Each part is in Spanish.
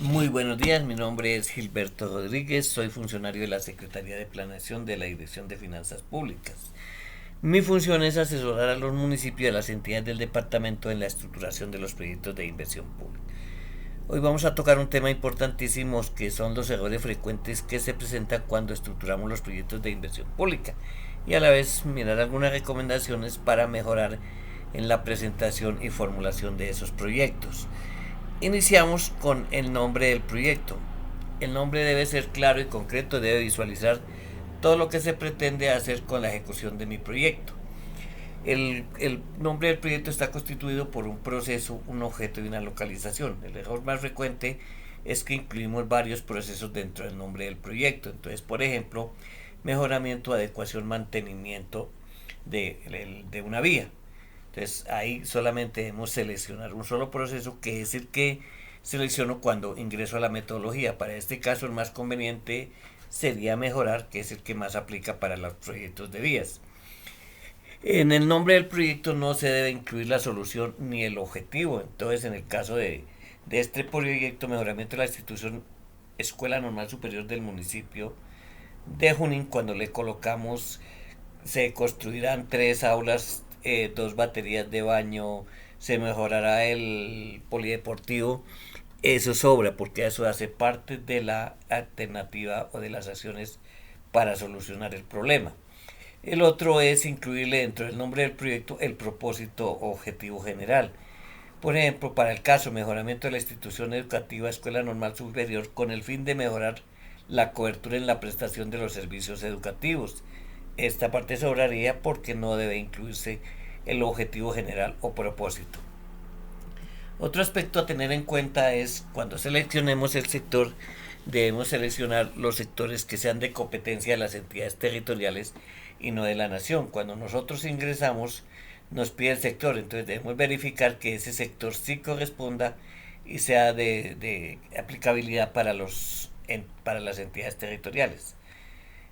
Muy buenos días, mi nombre es Gilberto Rodríguez, soy funcionario de la Secretaría de Planeación de la Dirección de Finanzas Públicas. Mi función es asesorar a los municipios y a las entidades del departamento en la estructuración de los proyectos de inversión pública. Hoy vamos a tocar un tema importantísimo que son los errores frecuentes que se presentan cuando estructuramos los proyectos de inversión pública y a la vez mirar algunas recomendaciones para mejorar en la presentación y formulación de esos proyectos. Iniciamos con el nombre del proyecto. El nombre debe ser claro y concreto, debe visualizar todo lo que se pretende hacer con la ejecución de mi proyecto. El nombre del proyecto está constituido por un proceso, un objeto y una localización. El error más frecuente es que incluimos varios procesos dentro del nombre del proyecto. Entonces, por ejemplo, mejoramiento, adecuación, mantenimiento de una vía. Entonces ahí solamente debemos seleccionar un solo proceso, que es el que selecciono cuando ingreso a la metodología. Para este caso el más conveniente sería mejorar, que es el que más aplica para los proyectos de vías. En el nombre del proyecto no se debe incluir la solución ni el objetivo. Entonces, en el caso de este proyecto, mejoramiento de la institución Escuela Normal Superior del municipio de Junín, cuando le colocamos se construirán 3 aulas, 2 baterías de baño, se mejorará el polideportivo. Eso sobra porque eso hace parte de la alternativa o de las acciones para solucionar el problema. El otro es incluirle dentro del nombre del proyecto el propósito o objetivo general. Por ejemplo, para el caso mejoramiento de la institución educativa Escuela Normal Superior con el fin de mejorar la cobertura en la prestación de los servicios educativos. Esta parte sobraría porque no debe incluirse el objetivo general o propósito. Otro aspecto a tener en cuenta es cuando seleccionemos el sector, debemos seleccionar los sectores que sean de competencia de las entidades territoriales y no de la nación. Cuando nosotros ingresamos nos pide el sector, entonces debemos verificar que ese sector sí corresponda y sea de aplicabilidad para las entidades territoriales.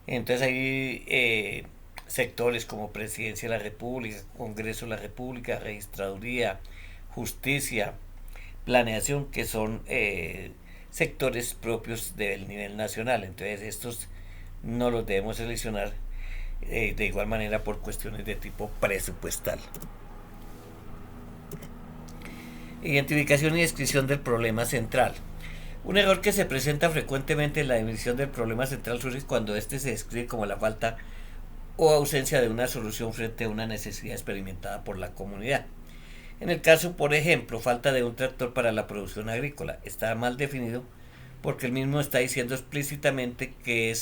Entonces hay sectores como Presidencia de la República, Congreso de la República, Registraduría, Justicia, Planeación, que son sectores propios del nivel nacional. Entonces estos no los debemos seleccionar de igual manera por cuestiones de tipo presupuestal. Identificación y descripción del problema central. Un error que se presenta frecuentemente en la definición del problema central surge cuando éste se describe como la falta o ausencia de una solución frente a una necesidad experimentada por la comunidad. En el caso, por ejemplo, falta de un tractor para la producción agrícola, está mal definido porque el mismo está diciendo explícitamente que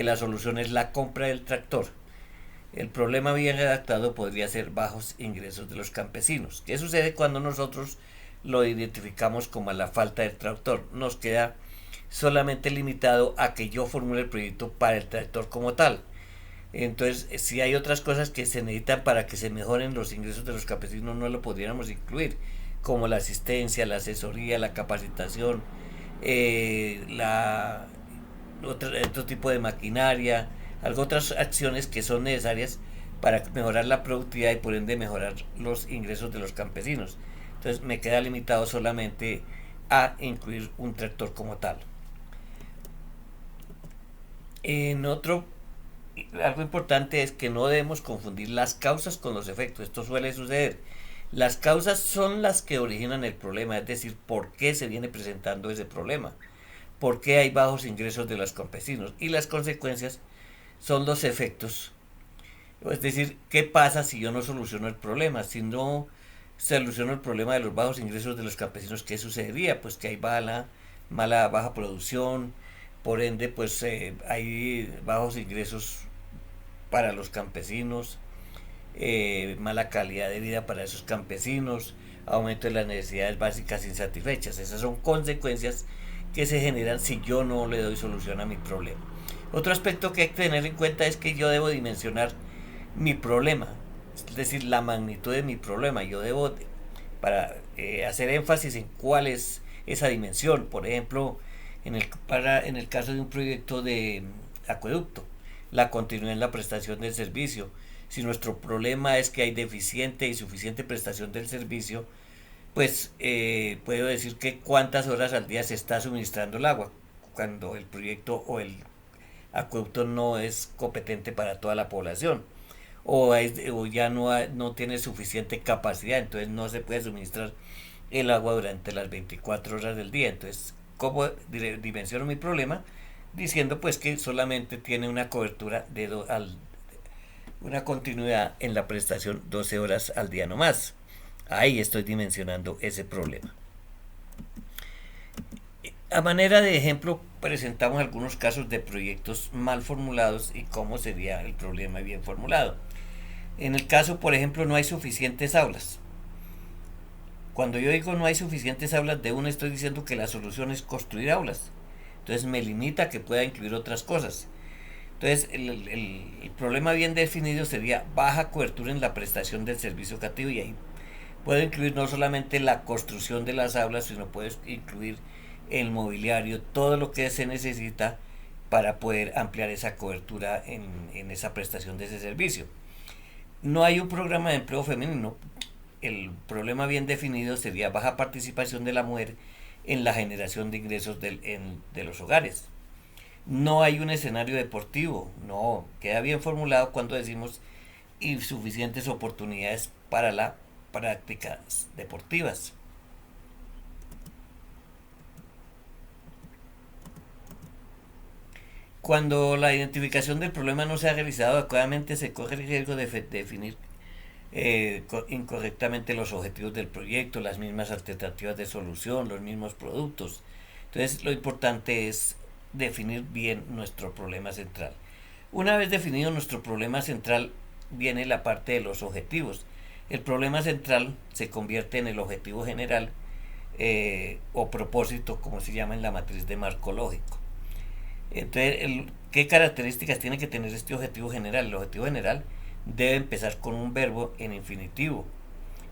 la solución es la compra del tractor. El problema bien redactado podría ser bajos ingresos de los campesinos. ¿Qué sucede cuando nosotros lo identificamos como la falta del tractor? Nos queda solamente limitado a que yo formule el proyecto para el tractor como tal. Entonces, si hay otras cosas que se necesitan para que se mejoren los ingresos de los campesinos, no lo podríamos incluir, como la asistencia, la asesoría, la capacitación, otro tipo de maquinaria, otras acciones que son necesarias para mejorar la productividad y por ende mejorar los ingresos de los campesinos. Entonces me queda limitado solamente a incluir un tractor como tal. En otro, algo importante es que no debemos confundir las causas con los efectos. Esto suele suceder. Las causas son las que originan el problema, es decir, por qué se viene presentando ese problema, por qué hay bajos ingresos de los campesinos, y las consecuencias son los efectos. Es decir, ¿qué pasa si yo no soluciono el problema? Si no soluciono el problema de los bajos ingresos de los campesinos, ¿qué sucedería? Pues que hay baja producción, por ende, pues hay bajos ingresos para los campesinos, mala calidad de vida para esos campesinos, aumento de las necesidades básicas insatisfechas. Esas son consecuencias que se generan si yo no le doy solución a mi problema. Otro aspecto que hay que tener en cuenta es que yo debo dimensionar mi problema, es decir, la magnitud de mi problema. Yo debo, para hacer énfasis en cuál es esa dimensión, por ejemplo, en el caso de un proyecto de acueducto, la continuidad en la prestación del servicio. Si nuestro problema es que hay deficiente y suficiente prestación del servicio, pues puedo decir que cuántas horas al día se está suministrando el agua, cuando el proyecto o el acueducto no es competente para toda la población, o ya no tiene suficiente capacidad, entonces no se puede suministrar el agua durante las 24 horas del día. Entonces, ¿cómo dimensiono mi problema? Diciendo pues que solamente tiene una cobertura una continuidad en la prestación 12 horas al día no más. Ahí estoy dimensionando ese problema. A manera de ejemplo, presentamos algunos casos de proyectos mal formulados y cómo sería el problema bien formulado. En el caso, por ejemplo, no hay suficientes aulas. Cuando yo digo no hay suficientes aulas, de una estoy diciendo que la solución es construir aulas. Entonces me limita a que pueda incluir otras cosas. Entonces el problema bien definido sería baja cobertura en la prestación del servicio educativo, y ahí puedo incluir no solamente la construcción de las aulas, sino puedo incluir el mobiliario, todo lo que se necesita para poder ampliar esa cobertura en esa prestación de ese servicio. No hay un programa de empleo femenino. El problema bien definido sería baja participación de la mujer en la generación de ingresos de los hogares. No hay un escenario deportivo, no, queda bien formulado cuando decimos insuficientes oportunidades para las prácticas deportivas. Cuando la identificación del problema no se ha realizado adecuadamente, se corre el riesgo de definir incorrectamente los objetivos del proyecto, las mismas alternativas de solución, los mismos productos. Entonces, lo importante es definir bien nuestro problema central. Una vez definido nuestro problema central, viene la parte de los objetivos. El problema central se convierte en el objetivo general o propósito, como se llama en la matriz de marco lógico. Entonces, ¿qué características tiene que tener este objetivo general? El objetivo general debe empezar con un verbo en infinitivo.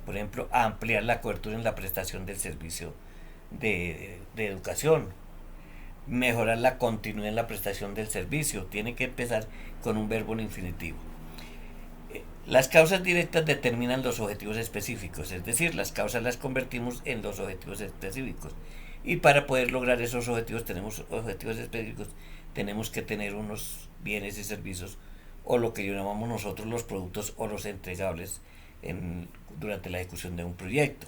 Por ejemplo, ampliar la cobertura en la prestación del servicio de educación. Mejorar la continuidad en la prestación del servicio. Tiene que empezar con un verbo en infinitivo. Las causas directas determinan los objetivos específicos, es decir, las causas las convertimos en los objetivos específicos. Y para poder lograr esos objetivos, objetivos específicos, tenemos que tener unos bienes y servicios, o lo que llamamos nosotros los productos o los entregables durante la ejecución de un proyecto.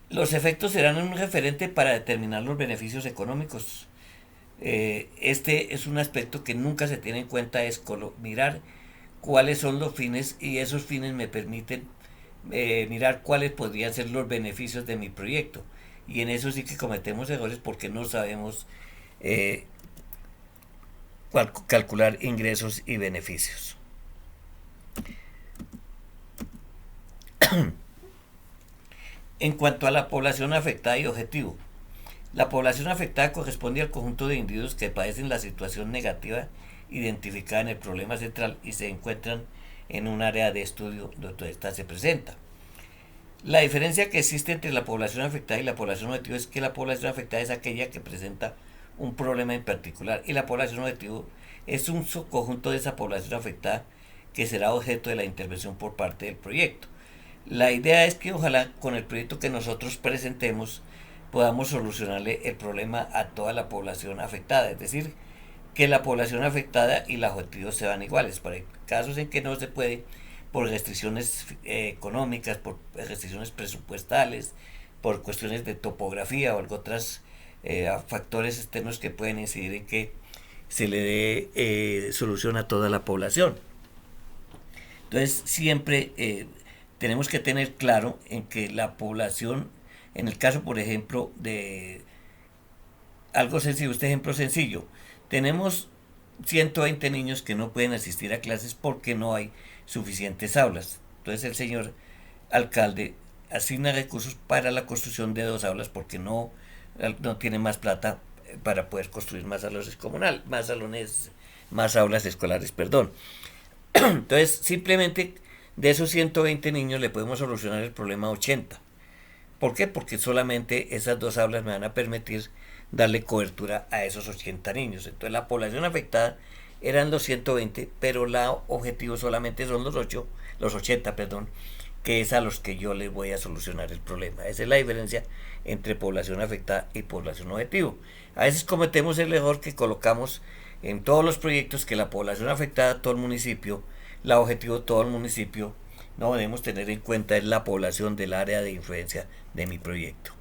Los efectos serán un referente para determinar los beneficios económicos. Este es un aspecto que nunca se tiene en cuenta, es mirar cuáles son los fines, y esos fines me permiten mirar cuáles podrían ser los beneficios de mi proyecto. Y en eso sí que cometemos errores porque no sabemos calcular ingresos y beneficios. En cuanto a la población afectada y objetivo, la población afectada corresponde al conjunto de individuos que padecen la situación negativa identificada en el problema central y se encuentran en un área de estudio donde ésta se presenta. La diferencia que existe entre la población afectada y la población objetivo es que la población afectada es aquella que presenta un problema en particular, y la población objetivo es un subconjunto de esa población afectada que será objeto de la intervención por parte del proyecto. La idea es que ojalá con el proyecto que nosotros presentemos podamos solucionarle el problema a toda la población afectada, es decir, que la población afectada y los objetivos sean iguales. Para casos en que no se puede, por restricciones económicas, por restricciones presupuestales, por cuestiones de topografía o algo otros factores externos que pueden incidir en que se le dé solución a toda la población. Entonces siempre tenemos que tener claro en que la población, en el caso por ejemplo de algo sencillo, este ejemplo sencillo, tenemos 120 niños que no pueden asistir a clases porque no hay suficientes aulas. Entonces el señor alcalde asigna recursos para la construcción de 2 aulas porque no tiene más plata para poder construir más salones comunales, más aulas escolares, perdón. Entonces simplemente de esos 120 niños le podemos solucionar el problema a 80. ¿Por qué? Porque solamente esas 2 aulas me van a permitir darle cobertura a esos 80 niños. Entonces la población afectada eran los 120, pero el objetivo solamente son los 80, que es a los que yo les voy a solucionar el problema. Esa es la diferencia entre población afectada y población objetivo. A veces cometemos el error que colocamos en todos los proyectos que la población afectada, todo el municipio, la objetivo, todo el municipio. No debemos tener en cuenta es la población del área de influencia de mi proyecto.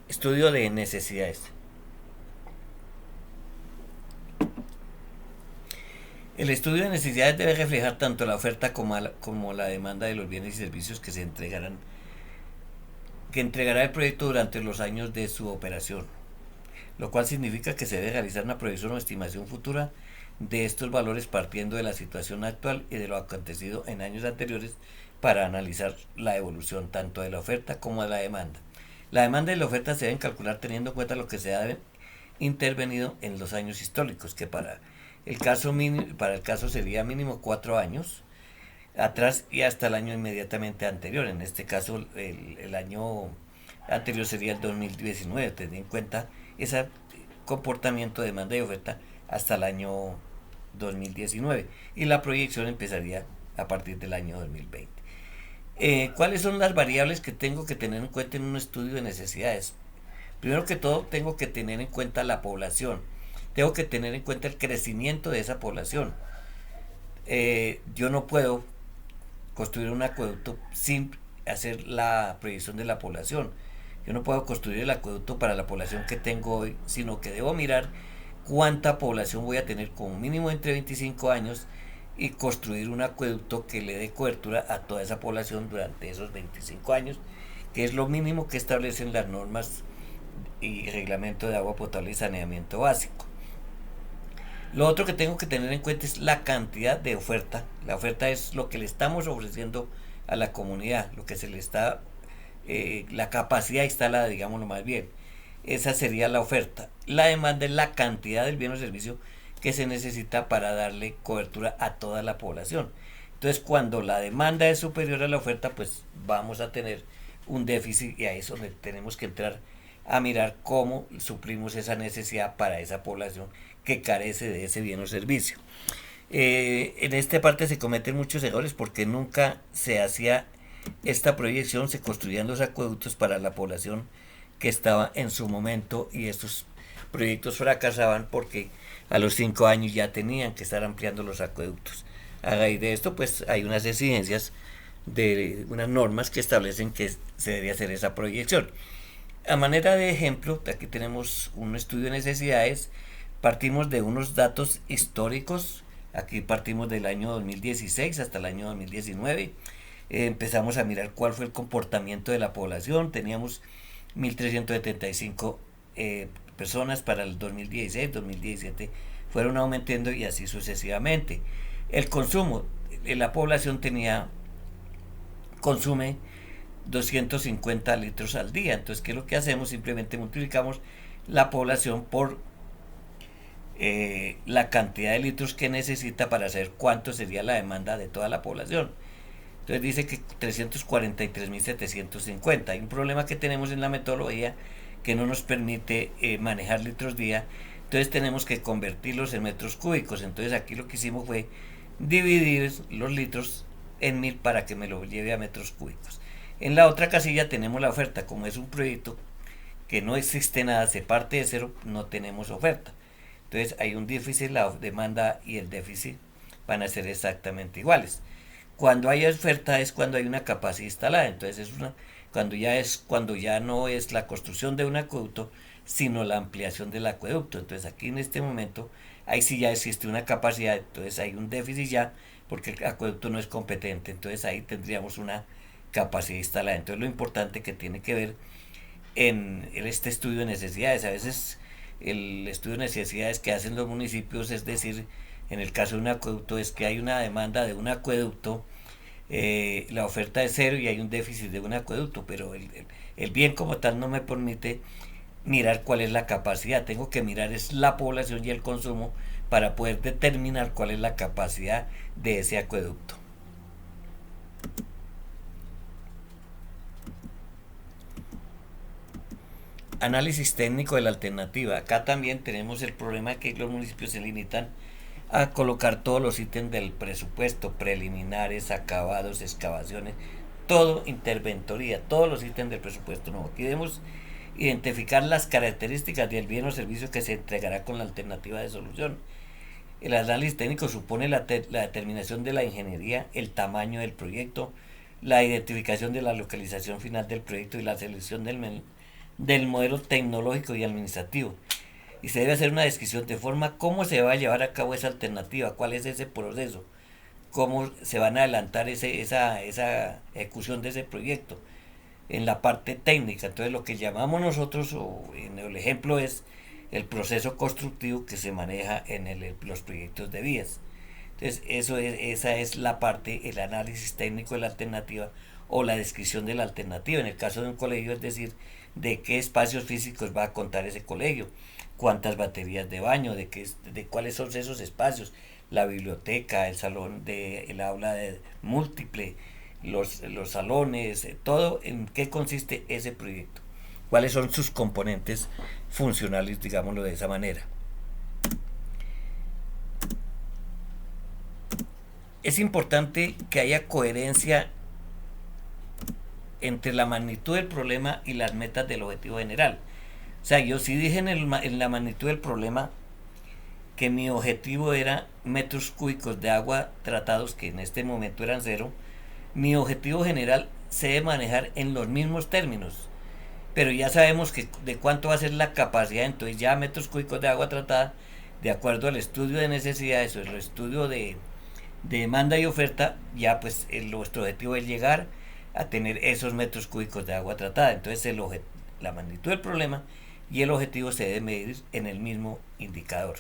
Estudio de necesidades. El estudio de necesidades debe reflejar tanto la oferta como la demanda de los bienes y servicios que entregará el proyecto durante los años de su operación, lo cual significa que se debe realizar una proyección o estimación futura de estos valores partiendo de la situación actual y de lo acontecido en años anteriores para analizar la evolución tanto de la oferta como de la demanda. La demanda y la oferta se deben calcular teniendo en cuenta lo que se ha intervenido en los años históricos, que para el caso sería mínimo 4 años atrás y hasta el año inmediatamente anterior. En este caso el año anterior sería el 2019, teniendo en cuenta ese comportamiento de demanda y oferta hasta el año 2019 y la proyección empezaría a partir del año 2020. ¿Cuáles son las variables que tengo que tener en cuenta en un estudio de necesidades? Primero que todo, tengo que tener en cuenta la población. Tengo que tener en cuenta el crecimiento de esa población. Yo no puedo construir un acueducto sin hacer la proyección de la población. Yo no puedo construir el acueducto para la población que tengo hoy, sino que debo mirar cuánta población voy a tener como mínimo entre 25 años y construir un acueducto que le dé cobertura a toda esa población durante esos 25 años, que es lo mínimo que establecen las normas y reglamento de agua potable y saneamiento básico. Lo otro que tengo que tener en cuenta es la cantidad de oferta. La oferta es lo que le estamos ofreciendo a la comunidad, lo que se le está, la capacidad instalada, digámoslo más bien. Esa sería la oferta. La demanda es la cantidad del bien o servicio que se necesita para darle cobertura a toda la población. Entonces, cuando la demanda es superior a la oferta, pues vamos a tener un déficit y ahí es donde tenemos que entrar a mirar cómo suplimos esa necesidad para esa población que carece de ese bien o servicio. En esta parte se cometen muchos errores porque nunca se hacía esta proyección, se construían los acueductos para la población que estaba en su momento y estos proyectos fracasaban porque a los 5 años ya tenían que estar ampliando los acueductos. A raíz de esto pues hay unas exigencias de unas normas que establecen que se debe hacer esa proyección. A manera de ejemplo, aquí tenemos un estudio de necesidades, partimos de unos datos históricos, aquí partimos del año 2016 hasta el año 2019, empezamos a mirar cuál fue el comportamiento de la población, teníamos 1.375 personas para el 2016, 2017 fueron aumentando y así sucesivamente. El consumo, la población consume 250 litros al día. Entonces, ¿qué es lo que hacemos? Simplemente multiplicamos la población por la cantidad de litros que necesita para saber cuánto sería la demanda de toda la población. Entonces dice que 343.750. Hay un problema que tenemos en la metodología que no nos permite manejar litros día. Entonces tenemos que convertirlos en metros cúbicos. Entonces aquí lo que hicimos fue dividir los litros en 1000 para que me lo lleve a metros cúbicos. En la otra casilla tenemos la oferta. Como es un proyecto que no existe nada, se parte de cero, no tenemos oferta. Entonces hay un déficit, la demanda y el déficit van a ser exactamente iguales. Cuando hay oferta es cuando hay una capacidad instalada. Entonces cuando ya no es la construcción de un acueducto, sino la ampliación del acueducto. Entonces aquí en este momento, ahí sí ya existe una capacidad, entonces hay un déficit ya, porque el acueducto no es competente. Entonces ahí tendríamos una capacidad instalada. Entonces lo importante que tiene que ver en este estudio de necesidades, a veces el estudio de necesidades que hacen los municipios, es decir, en el caso de un acueducto es que hay una demanda de un acueducto, la oferta es cero y hay un déficit de un acueducto, pero el bien como tal no me permite mirar cuál es la capacidad. Tengo que mirar es la población y el consumo para poder determinar cuál es la capacidad de ese acueducto. Análisis técnico de la alternativa. Acá también tenemos el problema que los municipios se limitan a colocar todos los ítems del presupuesto, preliminares, acabados, excavaciones, todo interventoría, todos los ítems del presupuesto nuevo. Aquí debemos identificar las características del bien o servicio que se entregará con la alternativa de solución. El análisis técnico supone la determinación de la ingeniería, el tamaño del proyecto, la identificación de la localización final del proyecto y la selección del modelo tecnológico y administrativo. Y se debe hacer una descripción de forma cómo se va a llevar a cabo esa alternativa, cuál es ese proceso, cómo se van a adelantar esa ejecución de ese proyecto en la parte técnica. Entonces lo que llamamos nosotros, o en el ejemplo, es el proceso constructivo que se maneja en los proyectos de vías. Entonces esa es la parte, el análisis técnico de la alternativa o la descripción de la alternativa. En el caso de un colegio, es decir, de qué espacios físicos va a contar ese colegio, cuántas baterías de baño, de cuáles son esos espacios, la biblioteca, el salón el aula múltiple, los salones, todo, en qué consiste ese proyecto, cuáles son sus componentes funcionales, digámoslo de esa manera. Es importante que haya coherencia entre la magnitud del problema y las metas del objetivo general. O sea, yo sí dije en la magnitud del problema que mi objetivo era metros cúbicos de agua tratados, que en este momento eran 0. Mi objetivo general se debe manejar en los mismos términos, pero ya sabemos de cuánto va a ser la capacidad. Entonces ya metros cúbicos de agua tratada, de acuerdo al estudio de necesidades o el estudio de demanda y oferta, ya pues nuestro objetivo es llegar a tener esos metros cúbicos de agua tratada. Entonces la magnitud del problema y el objetivo se debe medir en el mismo indicador.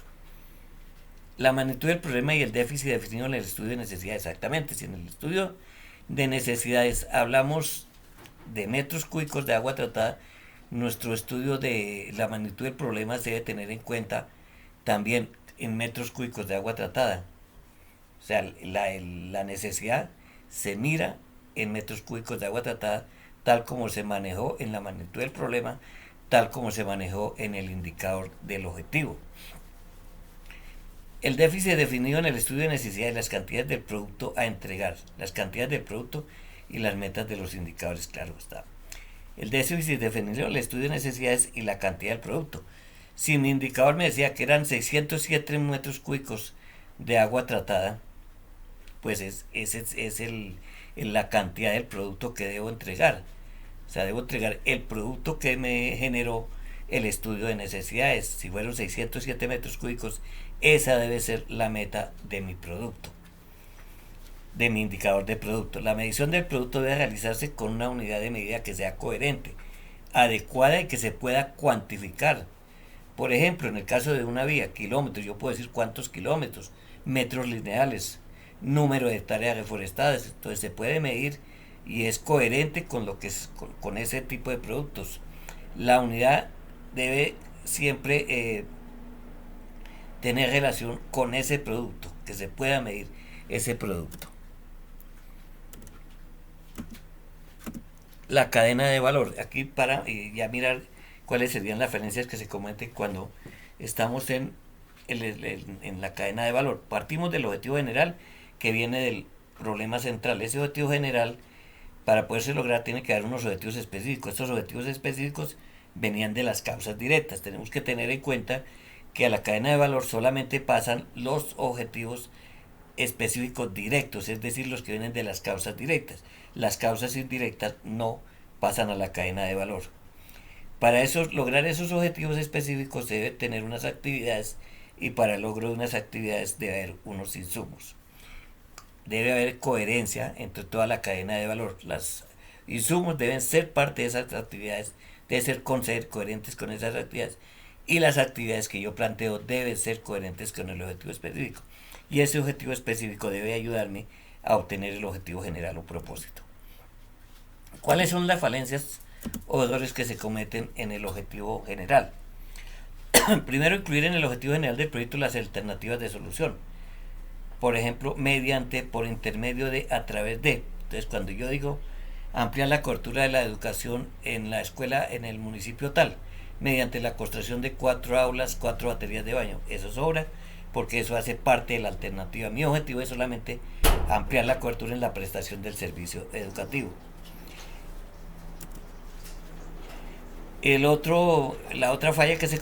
La magnitud del problema y el déficit definido en el estudio de necesidades. Exactamente, si en el estudio de necesidades hablamos de metros cúbicos de agua tratada, nuestro estudio de la magnitud del problema se debe tener en cuenta también en metros cúbicos de agua tratada. O sea, la necesidad se mira en metros cúbicos de agua tratada, tal como se manejó en la magnitud del problema, tal como se manejó en el indicador del objetivo. El déficit definido en el estudio de necesidades, las cantidades del producto a entregar, las cantidades del producto y las metas de los indicadores, claro está. El déficit definido en el estudio de necesidades y la cantidad del producto. Si mi indicador me decía que eran 607 metros cúbicos de agua tratada, pues es la cantidad del producto que debo entregar. O sea, debo entregar el producto que me generó el estudio de necesidades. Si fueron 607 metros cúbicos, esa debe ser la meta de mi producto, de mi indicador de producto. La medición del producto debe realizarse con una unidad de medida que sea coherente, adecuada y que se pueda cuantificar. Por ejemplo, en el caso de una vía, kilómetros, yo puedo decir cuántos kilómetros, metros lineales, número de hectáreas reforestadas. Entonces se puede medir y es coherente con lo que con ese tipo de productos. La unidad debe siempre tener relación con ese producto, que se pueda medir ese producto. La cadena de valor, aquí para ya mirar cuáles serían las referencias que se cometen cuando estamos en la cadena de valor. Partimos del objetivo general, que viene del problema central. Ese objetivo general, para poderse lograr, tiene que dar unos objetivos específicos. Estos objetivos específicos venían de las causas directas. Tenemos que tener en cuenta que a la cadena de valor solamente pasan los objetivos específicos directos, es decir, los que vienen de las causas directas. Las causas indirectas no pasan a la cadena de valor. Para lograr esos objetivos específicos se debe tener unas actividades, y para el logro de unas actividades debe haber unos insumos. Debe haber coherencia entre toda la cadena de valor. Los insumos deben ser parte de esas actividades, deben ser coherentes con esas actividades, y las actividades que yo planteo deben ser coherentes con el objetivo específico. Y ese objetivo específico debe ayudarme a obtener el objetivo general o propósito. ¿Cuáles son las falencias o errores que se cometen en el objetivo general? Primero, incluir en el objetivo general del proyecto las alternativas de solución. Por ejemplo, mediante, por intermedio de, a través de. Entonces, cuando yo digo ampliar la cobertura de la educación en la escuela en el municipio tal, mediante la construcción de 4 aulas, 4 baterías de baño, eso sobra, porque eso hace parte de la alternativa. Mi objetivo es solamente ampliar la cobertura en la prestación del servicio educativo. La otra falla que se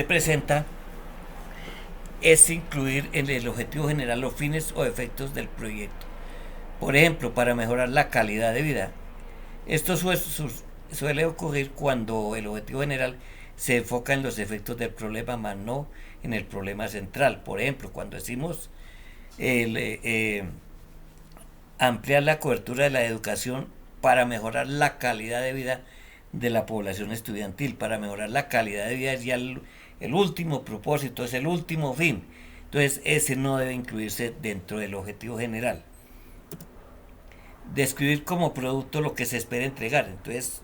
presenta es incluir en el objetivo general los fines o efectos del proyecto. Por ejemplo, para mejorar la calidad de vida. Esto suele ocurrir cuando el objetivo general se enfoca en los efectos del problema, más no en el problema central. Por ejemplo, cuando decimos ampliar la cobertura de la educación para mejorar la calidad de vida de la población estudiantil, para mejorar la calidad de vida es ya el último propósito, es el último fin. Entonces ese no debe incluirse dentro del objetivo general. Describir como producto lo que se espera entregar. Entonces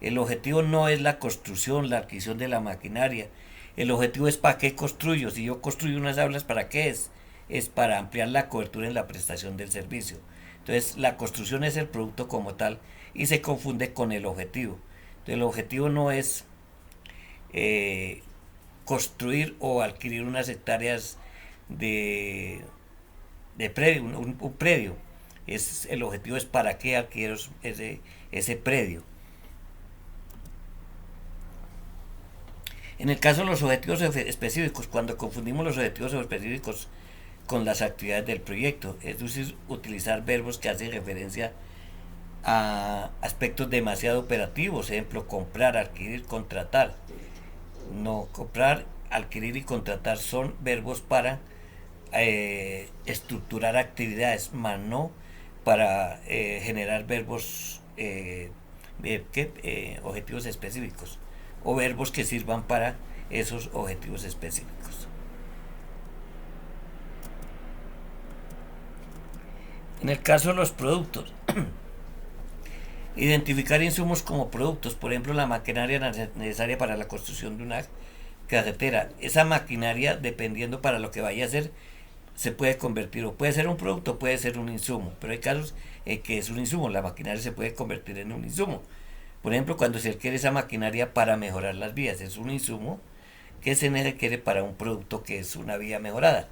el objetivo no es la construcción, la adquisición de la maquinaria. El objetivo es para qué construyo. Si yo construyo unas aulas, ¿para qué es? Es para ampliar la cobertura en la prestación del servicio. Entonces la construcción es el producto como tal y se confunde con el objetivo. Entonces el objetivo no es construir o adquirir unas hectáreas de predio, un predio. El objetivo es para qué adquiero ese predio. En el caso de los objetivos específicos, cuando confundimos los objetivos específicos con las actividades del proyecto, es decir, utilizar verbos que hacen referencia a aspectos demasiado operativos, ejemplo, comprar, adquirir, contratar. No, comprar, adquirir y contratar son verbos para estructurar actividades, más no para generar verbos, objetivos específicos o verbos que sirvan para esos objetivos específicos. En el caso de los productos, identificar insumos como productos, por ejemplo la maquinaria necesaria para la construcción de una carretera. Esa maquinaria, dependiendo para lo que vaya a hacer, se puede convertir, o puede ser un producto, puede ser un insumo, pero hay casos que es un insumo, la maquinaria se puede convertir en un insumo. Por ejemplo, cuando se requiere esa maquinaria para mejorar las vías, es un insumo que se requiere para un producto que es una vía mejorada.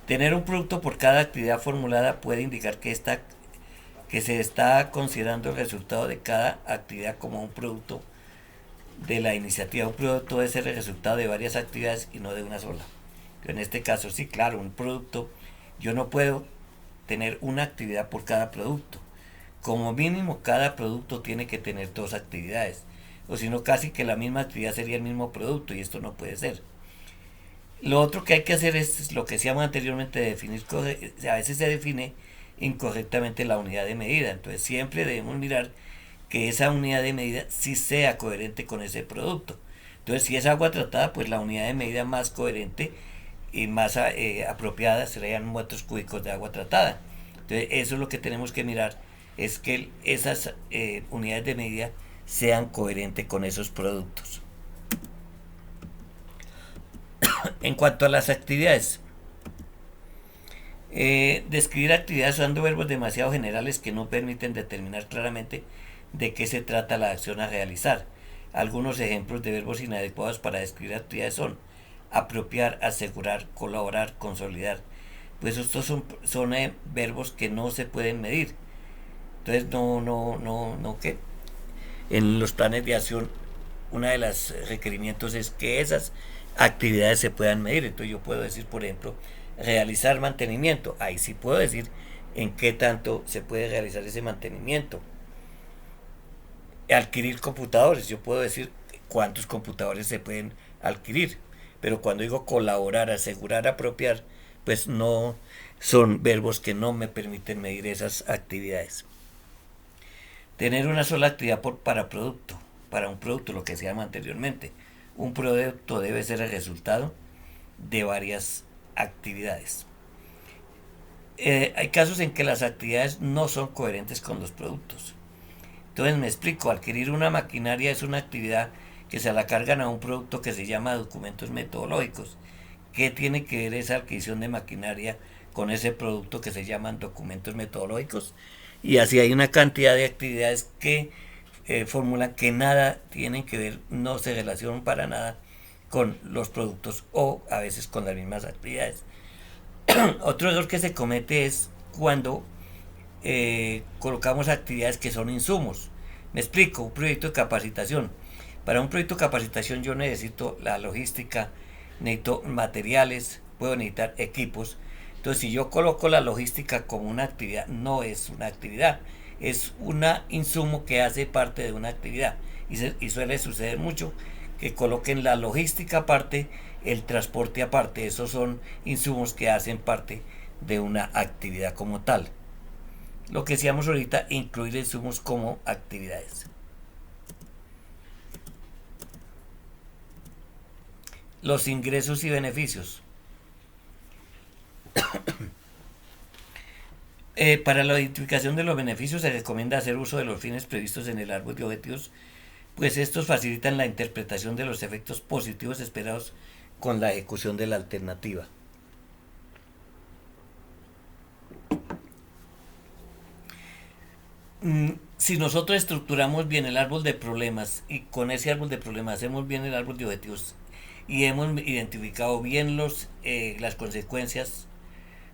Tener un producto por cada actividad formulada puede indicar que se está considerando el resultado de cada actividad como un producto de la iniciativa. Un producto debe ser el resultado de varias actividades y no de una sola. En este caso, sí, claro, un producto, yo no puedo tener una actividad por cada producto. Como mínimo, cada producto tiene que tener dos actividades. O si no, casi que la misma actividad sería el mismo producto y esto no puede ser. Lo otro que hay que hacer es lo que decíamos anteriormente, definir, a veces se define incorrectamente la unidad de medida. Entonces siempre debemos mirar que esa unidad de medida sí sea coherente con ese producto. Entonces si es agua tratada, pues la unidad de medida más coherente y más apropiada serían metros cúbicos de agua tratada. Entonces eso es lo que tenemos que mirar, es que esas unidades de medida sean coherentes con esos productos. En cuanto a las actividades, describir actividades usando verbos demasiado generales que no permiten determinar claramente de qué se trata la acción a realizar. Algunos ejemplos de verbos inadecuados para describir actividades son apropiar, asegurar, colaborar, consolidar. Pues estos son verbos que no se pueden medir. Entonces que en los planes de acción uno de los requerimientos es que esas actividades se puedan medir. Entonces yo puedo decir, por ejemplo, realizar mantenimiento. Ahí sí puedo decir en qué tanto se puede realizar ese mantenimiento. Adquirir computadores, yo puedo decir cuántos computadores se pueden adquirir. Pero cuando digo colaborar, asegurar, apropiar, pues no son verbos que no me permiten medir esas actividades. Tener una sola actividad para un producto, lo que se llama anteriormente. Un producto debe ser el resultado de varias actividades. Hay casos en que las actividades no son coherentes con los productos. Entonces me explico, adquirir una maquinaria es una actividad que se la cargan a un producto que se llama documentos metodológicos. ¿Qué tiene que ver esa adquisición de maquinaria con ese producto que se llaman documentos metodológicos? Y así hay una cantidad de actividades que formulan que nada tienen que ver, no se relacionan para nada con los productos o a veces con las mismas actividades. Otro error que se comete es cuando colocamos actividades que son insumos. Me explico, un proyecto de capacitación. Para un proyecto de capacitación yo necesito la logística, necesito materiales, puedo necesitar equipos. Entonces, si yo coloco la logística como una actividad, no es una actividad, es un insumo que hace parte de una actividad. Y suele suceder mucho que coloquen la logística aparte, el transporte aparte. Esos son insumos que hacen parte de una actividad como tal. Lo que decíamos ahorita, incluir insumos como actividades. Los ingresos y beneficios. Para la identificación de los beneficios se recomienda hacer uso de los fines previstos en el árbol de objetivos, pues estos facilitan la interpretación de los efectos positivos esperados con la ejecución de la alternativa. Si nosotros estructuramos bien el árbol de problemas y con ese árbol de problemas hacemos bien el árbol de objetivos y hemos identificado bien las consecuencias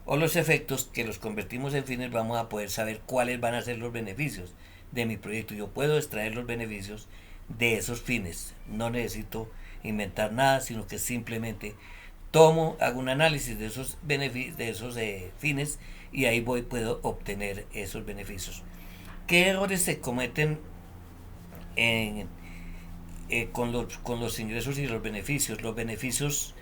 o los efectos que los convertimos en fines, vamos a poder saber cuáles van a ser los beneficios de mi proyecto. Yo puedo extraer los beneficios de esos fines. No necesito inventar nada, sino que simplemente hago un análisis de esos beneficios, de esos fines, y ahí puedo obtener esos beneficios. ¿Qué errores se cometen en, con los ingresos y los beneficios? Los beneficios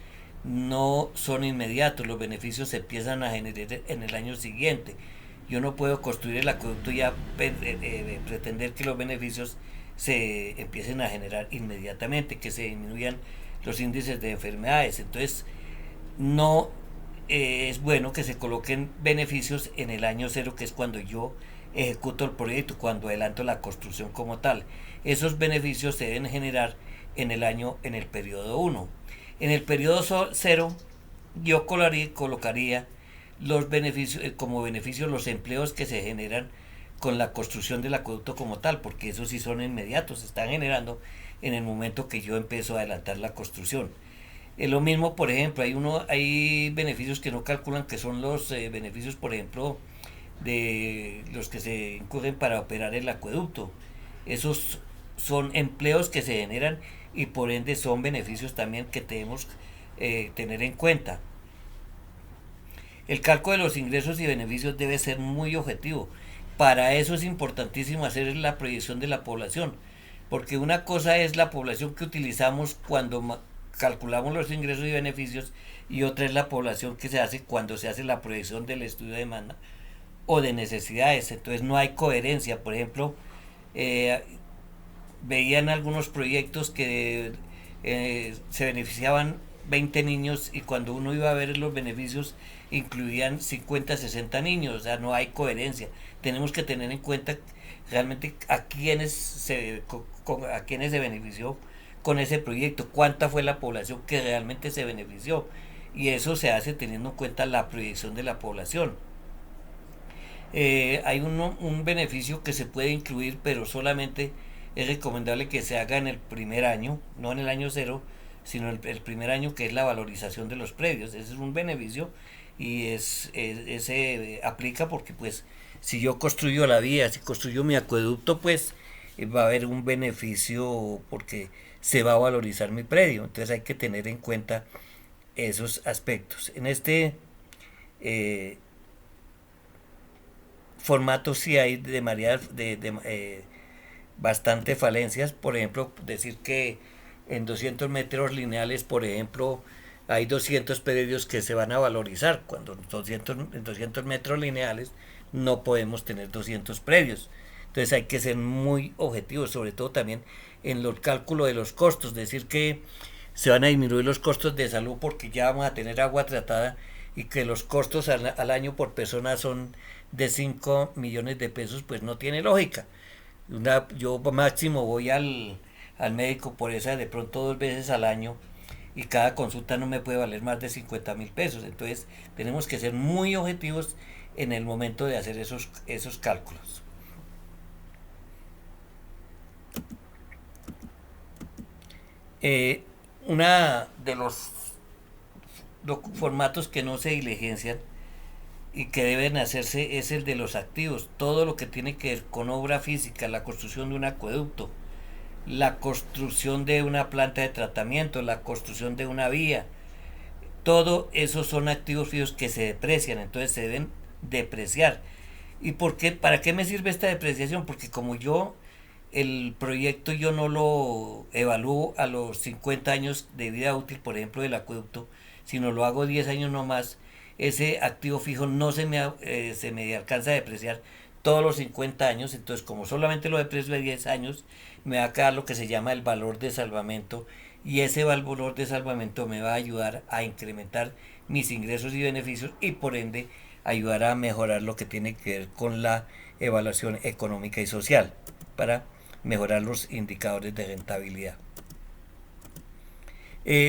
no son inmediatos, los beneficios se empiezan a generar en el año siguiente. Yo no puedo construir el acueducto y ya pretender que los beneficios se empiecen a generar inmediatamente, que se disminuyan los índices de enfermedades. Entonces, no es bueno que se coloquen beneficios en el año cero, que es cuando yo ejecuto el proyecto, cuando adelanto la construcción como tal. Esos beneficios se deben generar en el periodo 1. En el periodo 0 yo colocaría los beneficios, como beneficios los empleos que se generan con la construcción del acueducto como tal, porque esos sí son inmediatos, se están generando en el momento que yo empiezo a adelantar la construcción. Lo mismo, por ejemplo, hay beneficios que no calculan, que son los beneficios, por ejemplo, de los que se incurren para operar el acueducto. Esos son empleos que se generan y por ende son beneficios también que debemos tener en cuenta. El cálculo de los ingresos y beneficios debe ser muy objetivo. Para eso es importantísimo hacer la proyección de la población, porque una cosa es la población que utilizamos cuando calculamos los ingresos y beneficios, y otra es la población que se hace cuando se hace la proyección del estudio de demanda o de necesidades. Entonces no hay coherencia. Por ejemplo, veían algunos proyectos que se beneficiaban 20 niños y cuando uno iba a ver los beneficios incluían 50, 60 niños. O sea, no hay coherencia. Tenemos que tener en cuenta realmente a quienes se benefició con ese proyecto, cuánta fue la población que realmente se benefició, y eso se hace teniendo en cuenta la proyección de la población. Hay un beneficio que se puede incluir, pero solamente es recomendable que se haga en el primer año, no en el año cero, sino el primer año, que es la valorización de los predios. Ese es un beneficio y ese aplica porque pues si yo construyo la vía, si construyo mi acueducto, pues va a haber un beneficio porque se va a valorizar mi predio. Entonces hay que tener en cuenta esos aspectos. En este formato sí hay bastante falencias. Por ejemplo, decir que en 200 metros lineales, por ejemplo, hay 200 predios que se van a valorizar, cuando en 200 metros lineales no podemos tener 200 predios. Entonces hay que ser muy objetivos, sobre todo también en el cálculo de los costos, decir que se van a disminuir los costos de salud porque ya vamos a tener agua tratada, y que los costos al año por persona son de 5 millones de pesos, pues no tiene lógica. Yo máximo voy al médico por esa de pronto 2 veces al año, y cada consulta no me puede valer más de 50.000 pesos. Entonces tenemos que ser muy objetivos en el momento de hacer esos cálculos. Una de los formatos que no se diligencian y que deben hacerse es el de los activos. Todo lo que tiene que ver con obra física, la construcción de un acueducto, la construcción de una planta de tratamiento, la construcción de una vía, todo eso son activos fijos que se deprecian, entonces se deben depreciar. ¿Y por qué? ¿Para qué me sirve esta depreciación? Porque como yo el proyecto yo no lo evalúo a los 50 años de vida útil, por ejemplo, del acueducto, sino lo hago 10 años no más, ese activo fijo no se me alcanza a depreciar todos los 50 años, entonces como solamente lo deprecio de 10 años, me va a quedar lo que se llama el valor de salvamento, y ese valor de salvamento me va a ayudar a incrementar mis ingresos y beneficios y por ende ayudar a mejorar lo que tiene que ver con la evaluación económica y social para mejorar los indicadores de rentabilidad.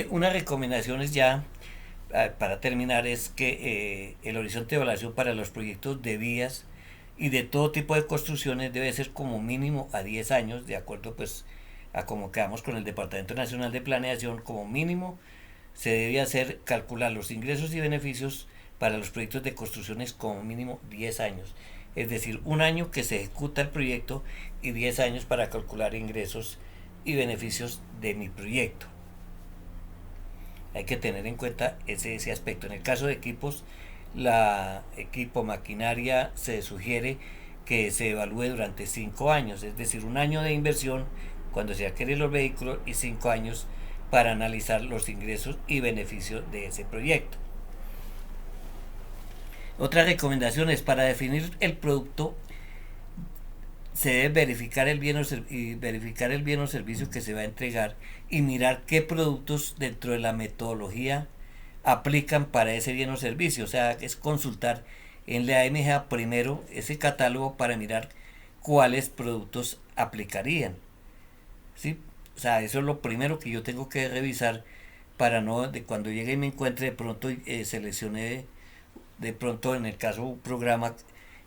Unas recomendaciones ya para terminar es que el horizonte de evaluación para los proyectos de vías y de todo tipo de construcciones debe ser como mínimo a 10 años, de acuerdo pues a como quedamos con el Departamento Nacional de Planeación. Como mínimo se debe hacer calcular los ingresos y beneficios para los proyectos de construcciones como mínimo 10 años, es decir, un año que se ejecuta el proyecto y 10 años para calcular ingresos y beneficios de mi proyecto. Hay que tener en cuenta ese aspecto. En el caso de equipos, la equipo maquinaria se sugiere que se evalúe durante 5 años, es decir, un año de inversión cuando se adquieren los vehículos y 5 años para analizar los ingresos y beneficios de ese proyecto. Otra recomendación es para definir el producto se debe verificar el bien o servicio que se va a entregar y mirar qué productos dentro de la metodología aplican para ese bien o servicio. O sea, es consultar en la AMG primero ese catálogo para mirar cuáles productos aplicarían. ¿Sí? O sea, eso es lo primero que yo tengo que revisar para no, de cuando llegue y me encuentre de pronto seleccioné de pronto en el caso un programa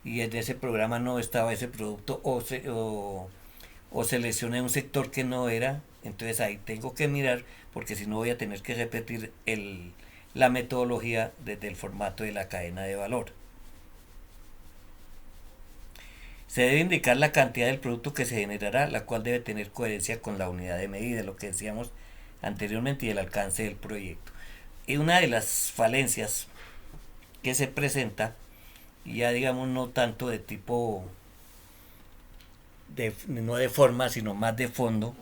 y en ese programa no estaba ese producto o seleccioné un sector que no era, entonces ahí tengo que mirar porque si no voy a tener que repetir la metodología desde el formato de la cadena de valor. Se debe indicar la cantidad del producto que se generará, la cual debe tener coherencia con la unidad de medida, lo que decíamos anteriormente, y el alcance del proyecto. Y una de las falencias que se presenta, ya digamos no tanto de tipo, no de forma, sino más de fondo,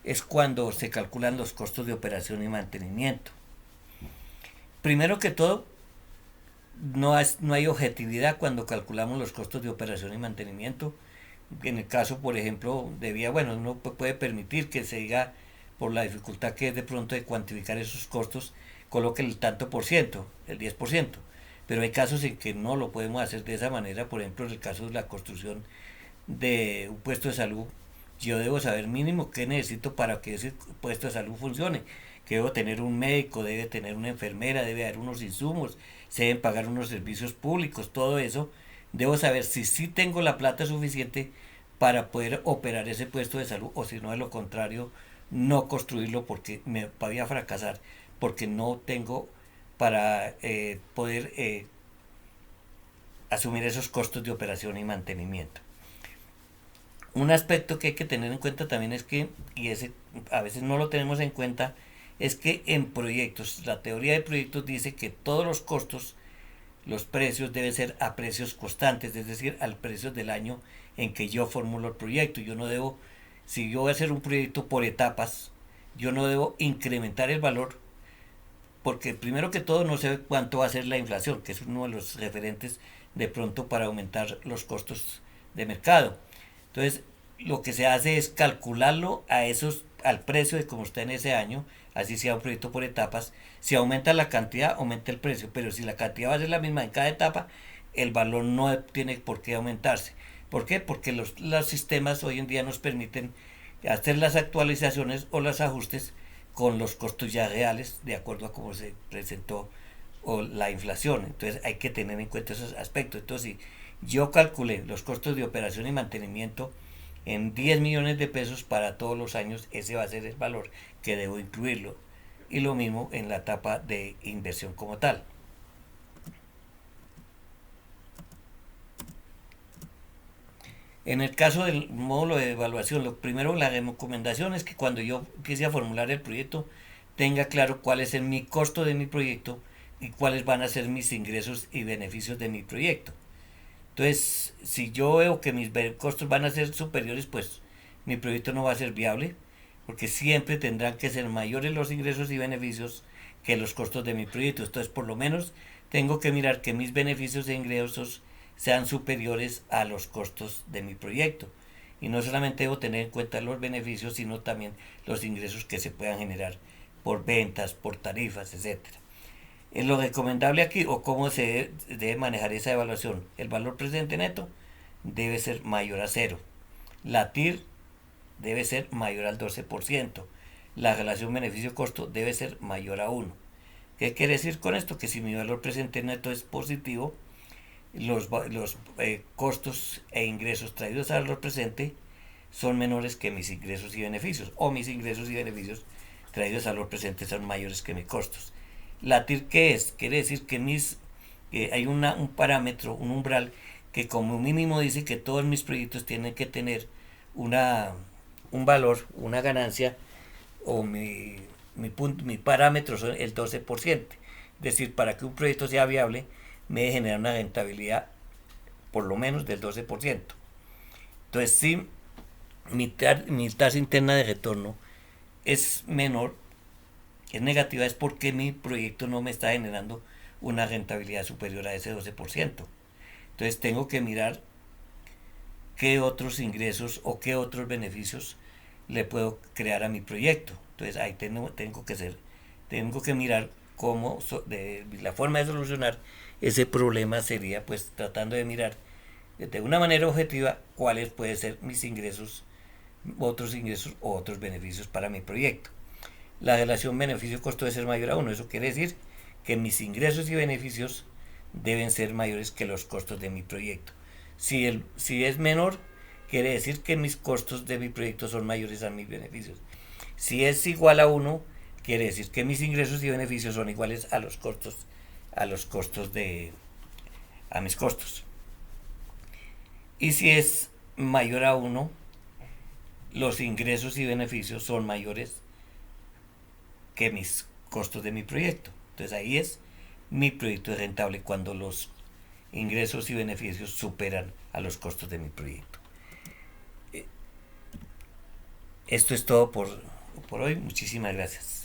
es cuando se calculan los costos de operación y mantenimiento. Primero que todo, no hay objetividad cuando calculamos los costos de operación y mantenimiento. En el caso, por ejemplo, de vía, bueno, uno puede permitir que se diga, por la dificultad que es de pronto de cuantificar esos costos, coloque el tanto por ciento, el 10%. Pero hay casos en que no lo podemos hacer de esa manera. Por ejemplo, en el caso de la construcción de un puesto de salud, yo debo saber mínimo qué necesito para que ese puesto de salud funcione. Que debo tener un médico, debe tener una enfermera, debe haber unos insumos, se deben pagar unos servicios públicos, todo eso. Debo saber si sí tengo la plata suficiente para poder operar ese puesto de salud o si no, de lo contrario, no construirlo porque me podría fracasar, porque no tengo para poder asumir esos costos de operación y mantenimiento. Un aspecto que hay que tener en cuenta también es que, y ese a veces no lo tenemos en cuenta, es que en proyectos, la teoría de proyectos dice que todos los costos, los precios deben ser a precios constantes, es decir, al precio del año en que yo formulo el proyecto. Yo no debo, si yo voy a hacer un proyecto por etapas, yo no debo incrementar el valor porque primero que todo no sé cuánto va a ser la inflación, que es uno de los referentes de pronto para aumentar los costos de mercado. Entonces, lo que se hace es calcularlo al precio de como está en ese año, así sea un proyecto por etapas. Si aumenta la cantidad, aumenta el precio, pero si la cantidad va a ser la misma en cada etapa, el valor no tiene por qué aumentarse. ¿Por qué? Porque los sistemas hoy en día nos permiten hacer las actualizaciones o los ajustes con los costos ya reales, de acuerdo a cómo se presentó o la inflación. Entonces hay que tener en cuenta esos aspectos. Entonces, si yo calculé los costos de operación y mantenimiento en 10 millones de pesos para todos los años, ese va a ser el valor que debo incluirlo. y lo mismo en la etapa de inversión como tal. En el caso del módulo de evaluación, lo primero, la recomendación es que cuando yo empiece a formular el proyecto, tenga claro cuál es mi costo de mi proyecto y cuáles van a ser mis ingresos y beneficios de mi proyecto. Entonces, si yo veo que mis costos van a ser superiores, pues mi proyecto no va a ser viable, porque siempre tendrán que ser mayores los ingresos y beneficios que los costos de mi proyecto. Entonces, por lo menos, tengo que mirar que mis beneficios e ingresos sean superiores a los costos de mi proyecto. Y no solamente debo tener en cuenta los beneficios, sino también los ingresos que se puedan generar por ventas, por tarifas, etcétera. Lo recomendable aquí, o cómo se debe manejar esa evaluación, el valor presente neto debe ser mayor a cero. La TIR debe ser mayor al 12%. La relación beneficio-costo debe ser mayor a 1. ¿Qué quiere decir con esto? Que si mi valor presente neto es positivo, los costos e ingresos traídos al valor presente son menores que mis ingresos y beneficios, o mis ingresos y beneficios traídos al valor presente son mayores que mis costos. La TIR, ¿qué es? Quiere decir que hay un parámetro, un umbral, que como mínimo dice que todos mis proyectos tienen que tener un valor, una ganancia, o mi parámetro son el 12%. Es decir, para que un proyecto sea viable, me debe generar una rentabilidad por lo menos del 12%. Entonces, si mi tasa interna de retorno es menor, es negativa, es porque mi proyecto no me está generando una rentabilidad superior a ese 12%. Entonces tengo que mirar qué otros ingresos o qué otros beneficios le puedo crear a mi proyecto. Entonces ahí tengo que mirar cómo, la forma de solucionar ese problema sería pues tratando de mirar de una manera objetiva cuáles pueden ser mis ingresos, otros ingresos o otros beneficios para mi proyecto. La relación beneficio-costo debe ser mayor a 1. Eso quiere decir que mis ingresos y beneficios deben ser mayores que los costos de mi proyecto. Si es menor, quiere decir que mis costos de mi proyecto son mayores a mis beneficios. Si es igual a 1, quiere decir que mis ingresos y beneficios son iguales a los costos, a mis costos. Y si es mayor a 1, los ingresos y beneficios son mayores que mis costos de mi proyecto. Entonces ahí mi proyecto es rentable cuando los ingresos y beneficios superan a los costos de mi proyecto. Esto es todo por hoy. Muchísimas gracias.